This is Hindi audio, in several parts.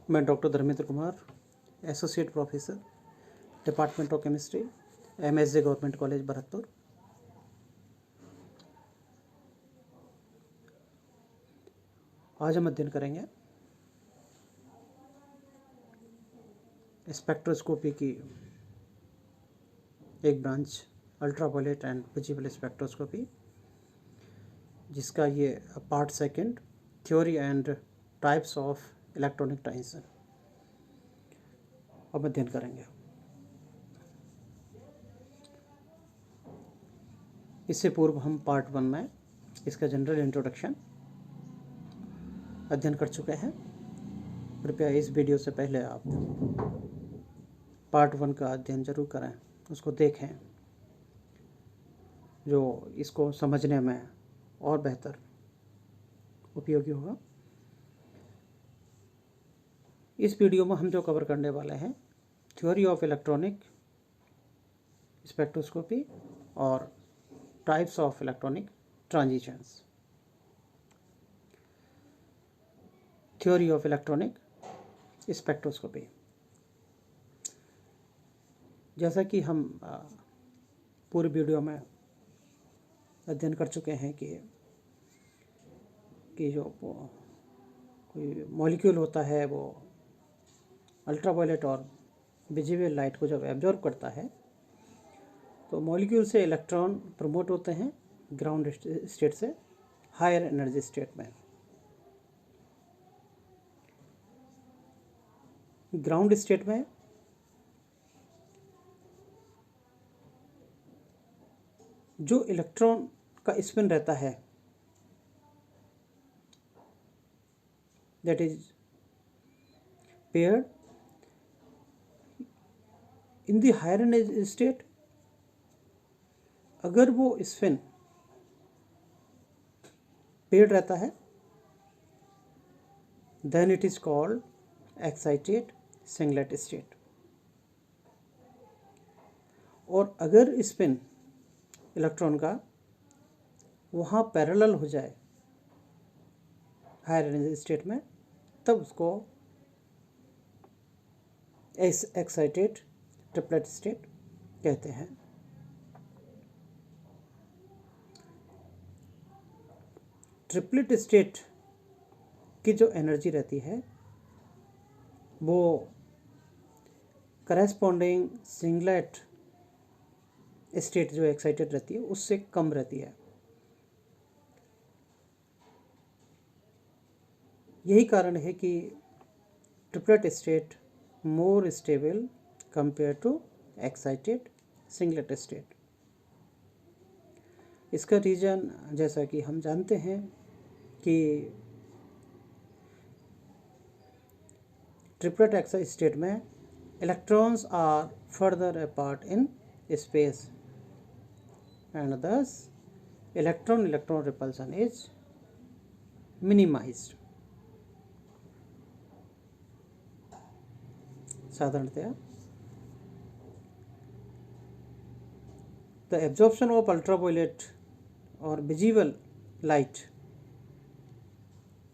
मैं doctor Dharmendra Kumar, associate professor, department of chemistry, MSJ government college Bharatpur. आज हम अध्ययन करेंगे स्पेक्ट्रोस्कोपी की एक branch ultraviolet and visible spectroscopy, जिसका ये part second, theory and types of electronic transition, अब अध्ययन करेंगे। इससे पूर्व हम पार्ट 1 में इसका जनरल इंट्रोडक्शन अध्ययन कर चुके हैं। कृपया इस वीडियो से पहले आप पार्ट 1 का अध्ययन जरूर करें, उसको देखें, जो इसको समझने में और बेहतर उपयोगी होगा। इस वीडियो में हम जो कवर करने वाले हैं, थ्योरी ऑफ इलेक्ट्रॉनिक स्पेक्ट्रोस्कोपी और types of electronic transitions. Theory of electronic spectroscopy, जैसा कि हम पूरी वीडियो में अध्ययन कर चुके हैं कि जो कोई मॉलिक्यूल होता है वो अल्ट्रावायलेट और विजिबल लाइट को जब एब्जॉर्ब करता है तो मॉलिक्यूल से इलेक्ट्रॉन प्रमोट होते हैं ग्राउंड स्टेट से हायर एनर्जी स्टेट में। ग्राउंड स्टेट में जो इलेक्ट्रॉन का स्पिन रहता है, that is paired in the higher energy state, अगर वो स्पिन पेयर्ड रहता है then it is called excited singlet state. और अगर स्पिन इलेक्ट्रॉन का वहाँ पैरेलल हो जाए हायर एनर्जी स्टेट में, तब उसको एक्साइटेड ट्रिपलेट स्टेट कहते हैं। ट्रिपलेट स्टेट की जो एनर्जी रहती है वो करस्पॉन्डिंग सिंगलेट स्टेट जो एक्साइटेड रहती है उससे कम रहती है। यही कारण है कि triplet state more stable compare to excited singlet state. इसका रीज़न, जैसा कि हम जानते हैं कि ट्रिपलेट एक्साइटेड स्टेट में electrons are further apart in space and thus electron repulsion is minimized। साधारणतया the absorption of ultraviolet or visible light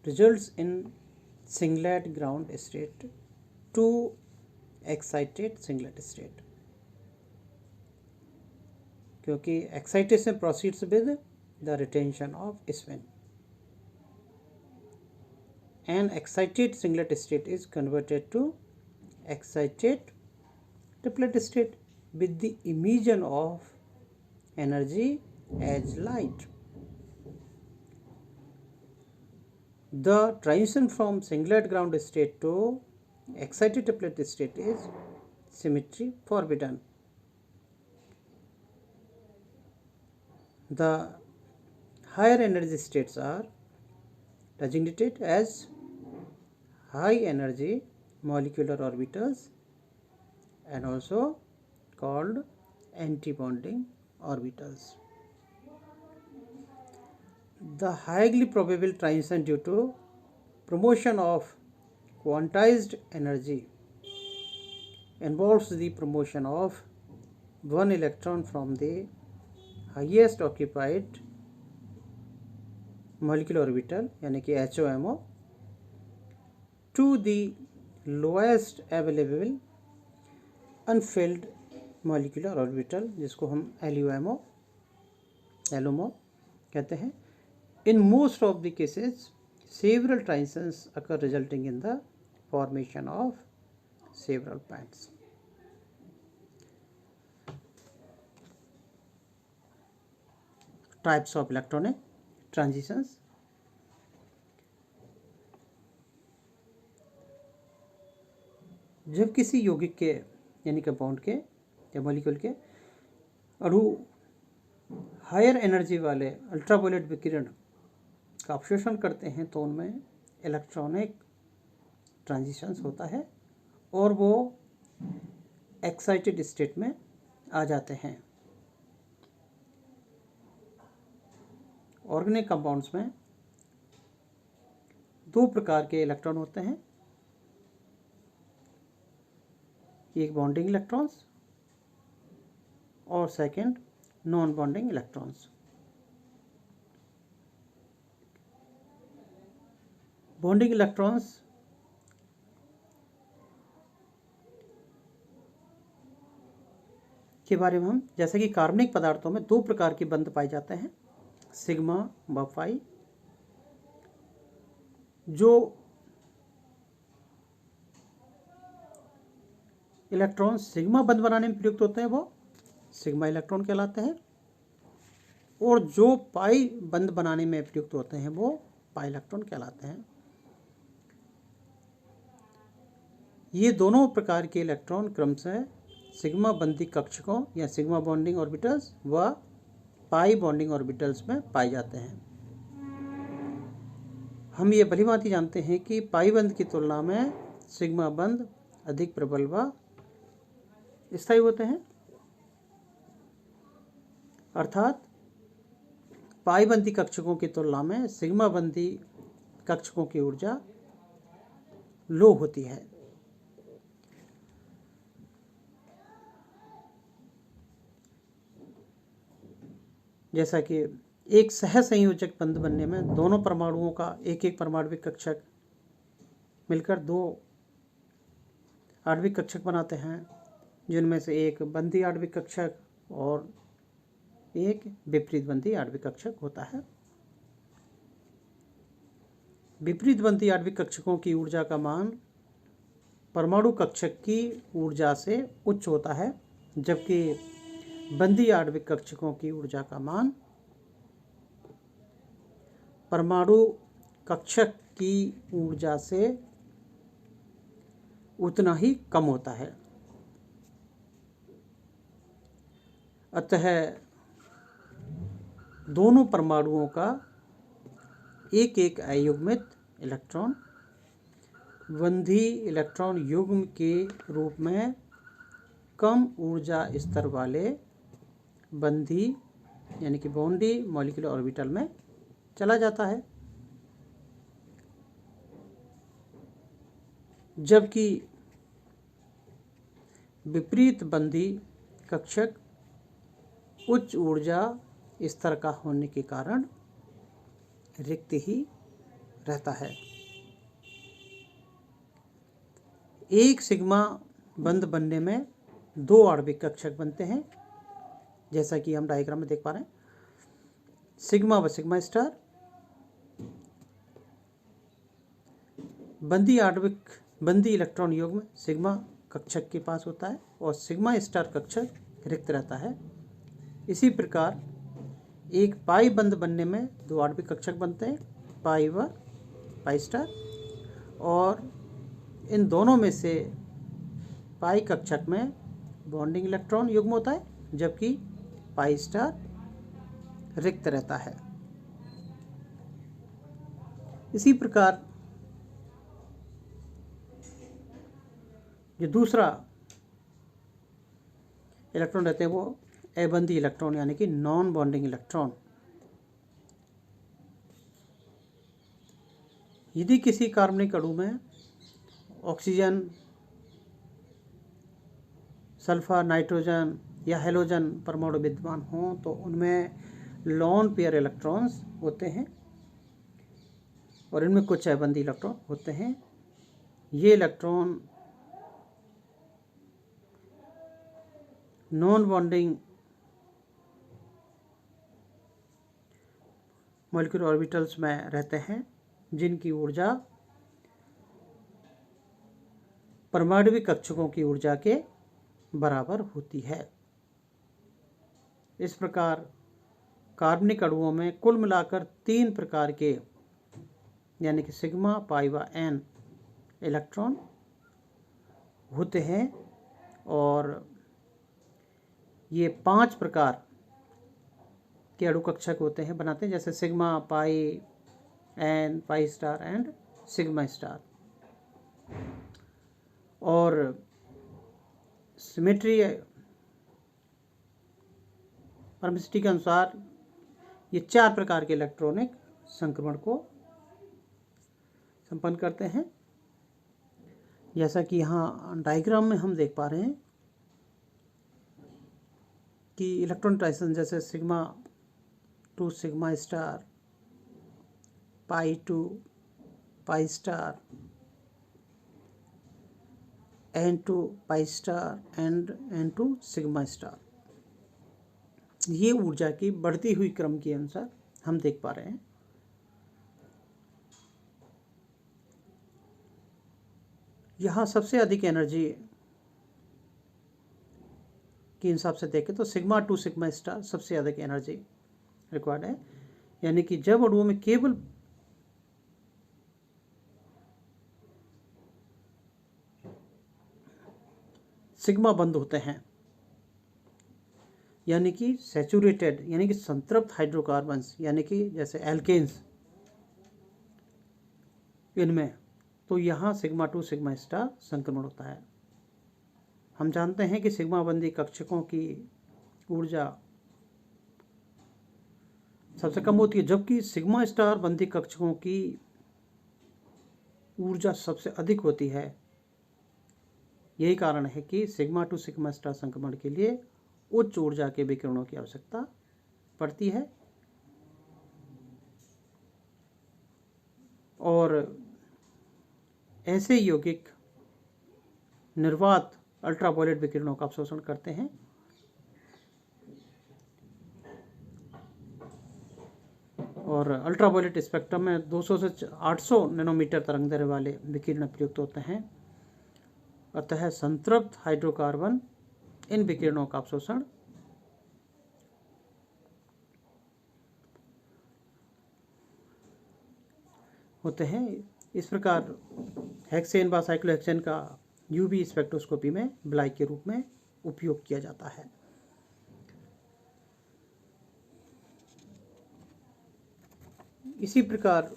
results in singlet ground state to excited singlet state, क्योंकि excitation proceeds with the retention of spin and excited singlet state is converted to excited triplet state with the emission of energy as light. The transition from singlet ground state to excited triplet state is symmetry forbidden. The higher energy states are designated as high energy molecular orbitals and also called antibonding orbitals. The highly probable transition due to promotion of quantized energy involves the promotion of one electron from the highest occupied molecular orbital यानी कि HOMO to the lowest available Anfield molecular orbital, जिसको हम LUMO कहते हैं। In most of the cases several transitions occur resulting in the formation of several bands. Types of electronic transitions. जब किसी यौगिक के यानी कंपाउंड के या मॉलिक्यूल के अणु हायर एनर्जी वाले अल्ट्रावायलेट विकिरण का अवशोषण करते हैं तो उनमें इलेक्ट्रॉनिक ट्रांजिशंस होता है और वो एक्साइटेड स्टेट में आ जाते हैं। ऑर्गेनिक कंपाउंड्स में दो प्रकार के इलेक्ट्रॉन होते हैं, एक बॉन्डिंग इलेक्ट्रॉन्स और second non bonding electrons. Bonding electrons के बारे में हम जैसे कि कार्बनिक पदार्थों में दो प्रकार के बंध पाए जाते हैं, सिग्मा व पाई। जो इलेक्ट्रॉन सिग्मा बंध बनाने में प्रयुक्त होते हैं वो सिग्मा इलेक्ट्रॉन कहलाते हैं और जो पाई बंध बनाने में प्रयुक्त होते हैं वो पाई इलेक्ट्रॉन कहलाते हैं। ये दोनों प्रकार के इलेक्ट्रॉन क्रमशः सिग्मा बंधी कक्षकों या सिग्मा बॉन्डिंग ऑर्बिटल्स व पाई बॉन्डिंग ऑर्बिटल्स में पाए जाते हैं। हम ये भलीभांति जानते हैं कि पाई बंध की तुलना में सिग्मा बंध अधिक प्रबल व स्थायी होते हैं, अर्थात पाई बंधी कक्षकों की तुलना में सिग्मा बंधी कक्षकों की ऊर्जा लो होती है। जैसा कि एक सहसंयोजक बंध बनने में दोनों परमाणुओं का एक एक परमाणविक कक्षक मिलकर दो आणविक कक्षक बनाते हैं, जिनमें से एक बंधी आणविक कक्षक और एक विपरीत बंधी आणविक कक्षक होता है। विपरीत बंधी आणविक कक्षकों की ऊर्जा का मान परमाणु कक्षक की ऊर्जा से उच्च होता है, जबकि बंधी आणविक कक्षकों की ऊर्जा का मान परमाणु कक्षक की ऊर्जा से उतना ही कम होता है। अतः दोनों परमाणुओं का एक एक अयुग्मित इलेक्ट्रॉन बंधी इलेक्ट्रॉन युग्म के रूप में कम ऊर्जा स्तर वाले बंधी यानी कि बॉन्डी मॉलिक्यूलर ऑर्बिटल में चला जाता है, जबकि विपरीत बंधी कक्षक उच्च ऊर्जा स्तर का होने के कारण रिक्त ही रहता है। एक सिग्मा बंध बनने में दो आणविक कक्षक बनते हैं, जैसा कि हम डायग्राम में देख पा रहे हैं। सिग्मा व सिग्मा स्टार बंधी इलेक्ट्रॉन युग्म सिग्मा कक्षक के पास होता है और सिग्मा स्टार कक्षक रिक्त रहता है। इसी प्रकार एक पाई बंध बनने में दो आणविक कक्षक बनते हैं, पाई व पाई स्टार, और इन दोनों में से पाई कक्षक में बॉन्डिंग इलेक्ट्रॉन युग्म होता है, जबकि पाई स्टार रिक्त रहता है। इसी प्रकार जो दूसरा इलेक्ट्रॉन रहते हैं वो अबंधी इलेक्ट्रॉन यानी कि नॉन बॉन्डिंग इलेक्ट्रॉन। यदि किसी कार्बनिक अणु में ऑक्सीजन, सल्फर, नाइट्रोजन या हेलोजन परमाणु विद्यमान हों तो उनमें लॉन पेयर इलेक्ट्रॉन्स होते हैं और इनमें कुछ अबंधी इलेक्ट्रॉन होते हैं। ये electron non bonding molecular orbitals में रहते हैं, जिनकी ऊर्जा परमाणविक कक्षकों की ऊर्जा के बराबर होती है। इस प्रकार कार्बनिक अणुओं में कुल मिलाकर 3 प्रकार के यानी कि सिग्मा, पाई व एन इलेक्ट्रॉन होते हैं और ये 5 प्रकार के अणु कक्षक होते हैं बनाते हैं, जैसे sigma, pi, N, pi star and sigma star. और सिमेट्री परमिसिटी के अनुसार ये 4 प्रकार के इलेक्ट्रॉनिक संक्रमण को संपन्न करते हैं। जैसा कि यहाँ डायग्राम में हम देख पा रहे हैं कि इलेक्ट्रॉन ट्रांजिशन जैसे sigma to sigma star, pi to pi star, N to pi star and N to sigma star, ये ऊर्जा की बढ़ती हुई क्रम के अनुसार हम देख पा रहे हैं। यहाँ सबसे अधिक एनर्जी के हिसाब से देखें तो सिग्मा टू सिग्मा स्टार सबसे अधिक एनर्जी रिक्वायर्ड है, यानी कि जब अणुओं में केवल सिग्मा बंद होते हैं, यानी कि सैचुरेटेड यानी कि संतृप्त हाइड्रोकार्बन्स यानी कि जैसे एल्केन्स इनमें, तो यहाँ सिग्मा टू सिग्मा स्टार संक्रमण होता है। हम जानते हैं कि सिग्मा बंदी कक्षकों की ऊर्जा सबसे कम होती है, जबकि सिग्मा स्टार बंदी कक्षकों की ऊर्जा सबसे अधिक होती है। यही कारण है कि सिग्मा टू सिग्मा स्टार संक्रमण के लिए उच्च ऊर्जा के विकिरणों की आवश्यकता पड़ती है। और ऐसे यौगिक निर्वात अल्ट्रावायलेट विकिरणों का अवशोषण करते हैं। और अल्ट्रावायलेट स्पेक्ट्रम में 200 से 800 नैनोमीटर तरंगदैर्घ्य वाले विकिरण प्रयुक्त होते हैं। अतः संतृप्त हाइड्रोकार्बन इन विकिरणों का अवशोषण होते हैं। इस प्रकार हेक्सेन व साइक्लोहेक्सेन का यूवी स्पेक्ट्रोस्कोपी में ब्लाई के रूप में उपयोग किया जाता है। इसी प्रकार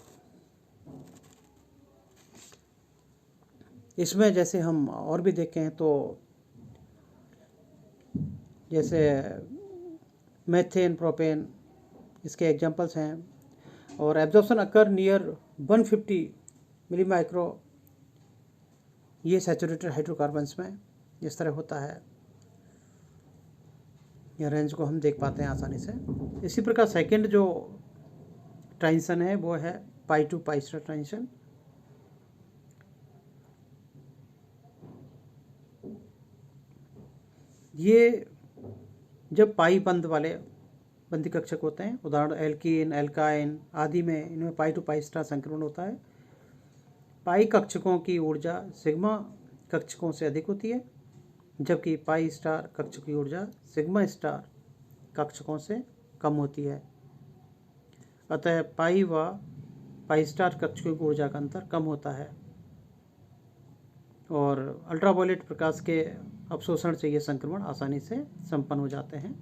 इसमें जैसे हम और भी देखें तो जैसे मेथेन, प्रोपेन इसके एग्जांपल्स हैं। और एब्जॉर्प्शन अकर नियर 150 मिली माइक्रो, ये सैचुरेटेड हाइड्रोकार्बन्स में इस तरह होता है। यह रेंज को हम देख पाते हैं आसानी से। इसी प्रकार सेकंड जो ट्रांजिशन है वो है पाई टू पाई स्टार ट्रांजिशन। ये जब पाई बंद वाले बंदी कक्षक होते हैं, उदाहरण एल्कीन, एल्काइन आदि में, इनमें पाई टू पाई स्टार संक्रमण होता है। पाई कक्षकों की ऊर्जा सिग्मा कक्षकों से अधिक होती है, जबकि पाई स्टार कक्षक की ऊर्जा सिग्मा स्टार कक्षकों से कम होती है। अतः पाई व पाई स्टार कक्षकों की ऊर्जा का अंतर कम होता है और अल्ट्रावायलेट प्रकाश के अवशोषण से ये संक्रमण आसानी से संपन्न हो जाते हैं।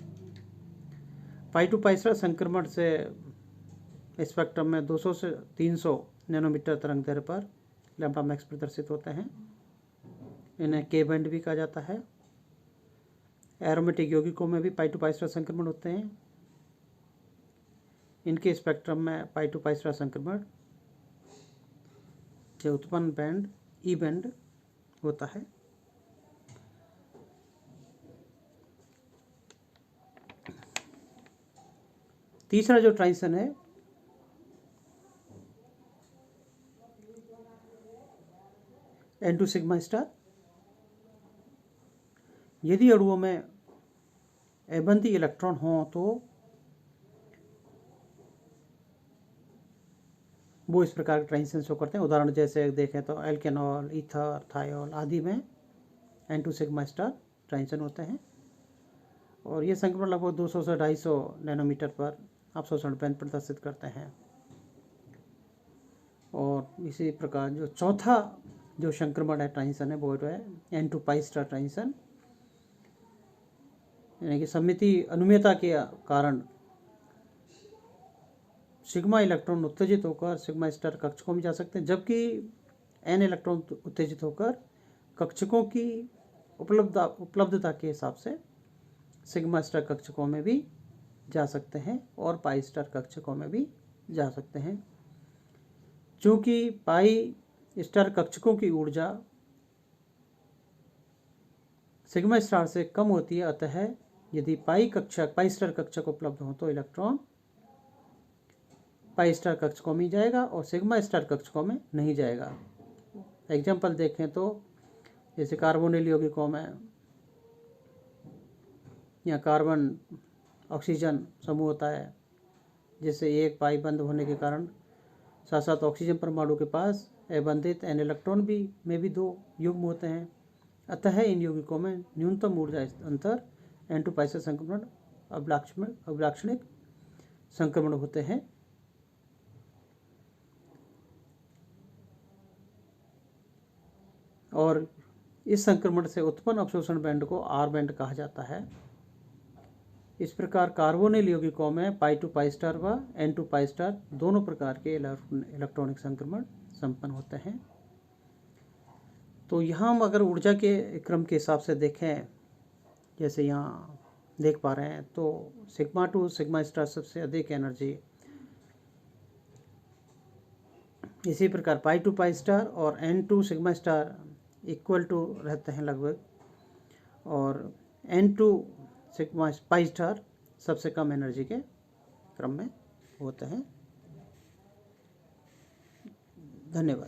पाई टू पाई स्टार संक्रमण से स्पेक्ट्रम में 200 से 300 नैनोमीटर तरंगदैर्घ्य पर लैम्ब्डा मैक्स प्रदर्शित होते हैं। इन्हें के बैंड भी कहा जाता है। एरोमेटिक यौगिकों में भी पाई टू पाई स्टार संक्रमण होते हैं। इनके स्पेक्ट्रम में पाई टू पाई स्टार संक्रमण से उत्पन्न बैंड ई बैंड होता है। तीसरा जो ट्रांजिशन है N2 सिग्मा स्टार। यदि अणुओं में अबंधी इलेक्ट्रॉन हो तो वो इस प्रकार के ट्रांजिशन शो करते हैं। उदाहरण जैसे देखें तो एल्केनॉल, ईथर, थायोल आदि में N2 सिग्मा स्टार ट्रांजिशन होते हैं और ये संक्रमण लगभग 200 से 250 नैनोमीटर पर अवशोषण बैंड प्रदर्शित करते हैं। और इसी प्रकार जो चौथा जो संक्रमण है, ट्रांजिशन है, वो है N2 पाई स्टार ट्रांजिशन, यानी कि सममिति अनुमेयता के कारण सिग्मा इलेक्ट्रॉन उत्तेजित होकर सिग्मा स्टार कक्षकों में जा सकते हैं, जबकि N इलेक्ट्रॉन उत्तेजित होकर कक्षकों की उपलब्धता के हिसाब से सिग्मा स्टार कक्षकों में भी जा सकते हैं और पाई स्टार कक्षकों में भी जा सकते हैं। चूँकि पाई स्टार कक्षकों की ऊर्जा सिग्मा स्टार से कम होती है, अतः यदि पाई स्टार कक्षक उपलब्ध हो तो इलेक्ट्रॉन पाई स्टार कक्षकों में जाएगा और सिग्मा स्टार कक्षकों में नहीं जाएगा। एग्जाम्पल देखें तो जैसे कार्बोनिल यौगिकों में या कार्बन ऑक्सीजन समूह होता है, जिससे एक पाई बंद होने के कारण साथ साथ ऑक्सीजन परमाणु के पास अबंधित N इलेक्ट्रॉन में भी 2 युग्म होते हैं। अतः इन यौगिकों में न्यूनतम ऊर्जा अंतर N2 पाई से संक्रमण अभिलाक्षणिक संक्रमण होते हैं। और इस संक्रमण से उत्पन्न अवशोषण बैंड को R बैंड कहा जाता है। इस प्रकार कार्बोनिल यौगिकों में पाई टू पाई स्टार व N2 पाई स्टार दोनों प्रकार के इलेक्ट्रॉनिक संक्रमण संपन्न होते हैं। तो यहाँ हम अगर ऊर्जा के क्रम के हिसाब से देखें, जैसे यहाँ देख पा रहे हैं, तो सिग्मा टू सिग्मा स्टार सबसे अधिक एनर्जी, इसी प्रकार पाई टू पाई स्टार और N2 sigma star equal to रहते हैं लगभग, और N2 सिग्मा पाई स्टार सबसे कम एनर्जी के क्रम में होते हैं। धन्यवाद।